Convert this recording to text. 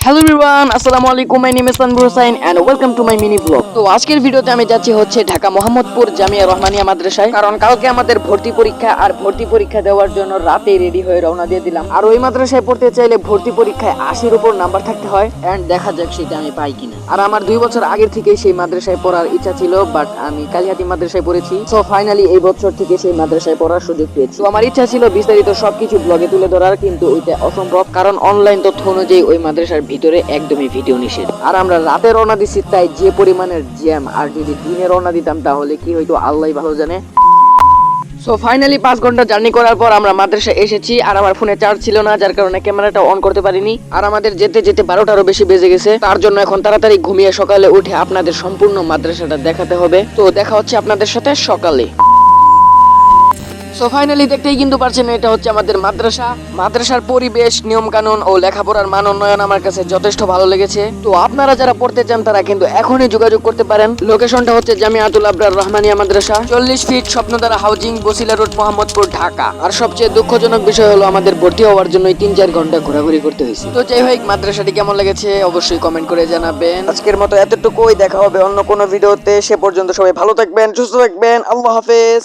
Hello everyone, আসসালামু আলাইকুম। My name is Tanvir Hossain and welcome to my mini blog. তো আজকের ভিডিওতে আমি যাচ্ছি হচ্ছে ঢাকা মোহাম্মদপুর জামিয়া রহমানিয়া মাদ্রাসায়, কারণ কালকে আমাদের ভর্তি পরীক্ষা, আর ভর্তি পরীক্ষা দেওয়ার জন্য রাতে রেডি হয়ে রওনা দিয়ে দিলাম। আর ওই মাদ্রাসায় পড়তে চাইলে ভর্তি পরীক্ষায় 80-র উপর নাম্বার থাকতে হয়, এন্ড দেখা যাক সেটা আমি পাই কিনা। আর আমার 2 বছর আগের থেকেই সেই মাদ্রাসায় পড়ার ইচ্ছা ছিল, বাট আমি কালিহাতি মাদ্রাসায় পড়েছি। সো ফাইনালি এই বছর থেকে সেই মাদ্রাসায় পড়ার সুযোগ পেয়েছি। তো আমার ইচ্ছা ছিল বিস্তারিত সবকিছু ব্লগে তুলে ধরার, কিন্তু ওইটা অসম্ভব, কারণ অনলাইন তথ্য অনুযায়ী ওই মাদ্রাসার ভিতরে একদমই ভিডিও নিষেধ। আর আমরা রাতে রওনা দিচ্ছি, তাই যে পরিমাণের জ্যাম, আর যদি দিনে রওনা দিতাম তাহলে কি হয়তো আল্লাহই ভালো জানে। সো ফাইনালি 5 ঘন্টা জার্নি করার পর আমরা মাদ্রাসায় এসেছি। আর আমার ফোনে চার্জ ছিল না, যার কারণে ক্যামেরাটা অন করতে পারিনি। আর আমাদের যেতে যেতে 12টারও বেশি বেজে গেছে। তার জন্য এখন তাড়াতাড়ি ঘুমিয়ে সকালে উঠে আপনাদের সম্পূর্ণ মাদ্রাসাটা দেখাতে হবে। তো দেখা হচ্ছে আপনাদের সাথে সকালে। সো ফাইনালি দেখতেই কিন্তু পারছেন, এটা হচ্ছে আমাদের মাদ্রাসা। মাদ্রাসার পরিবেশ, নিয়ম কানুন ও লেখাপড়ার মান উন্নয়ন আমার কাছে যথেষ্ট ভালো লেগেছে। তো আপনারা যারা পড়তে চান তারা কিন্তু এখনই যোগাযোগ করতে পারেন। লোকেশনটা হচ্ছে Jamiatul Abrar Rahmania Madrasa, 40 feet Swapnadhara housing, Basila road, Mohammadpur, Dhaka. আর সবচেয়ে দুঃখজনক বিষয় হলো আমাদের ভর্তি হওয়ার জন্য 3-4 ঘন্টা ঘোরাঘুরি করতে হয়েছে। তো যাই হোক, মাদ্রাসাটি কেমন লেগেছে অবশ্যই কমেন্ট করে জানাবেন। আজকের মতো এতটুকুই, দেখা হবে অন্য কোনো ভিডিওতে। সে পর্যন্ত সবাই ভালো থাকবেন, সুস্থ থাকবেন। আল্লাহ হাফেজ।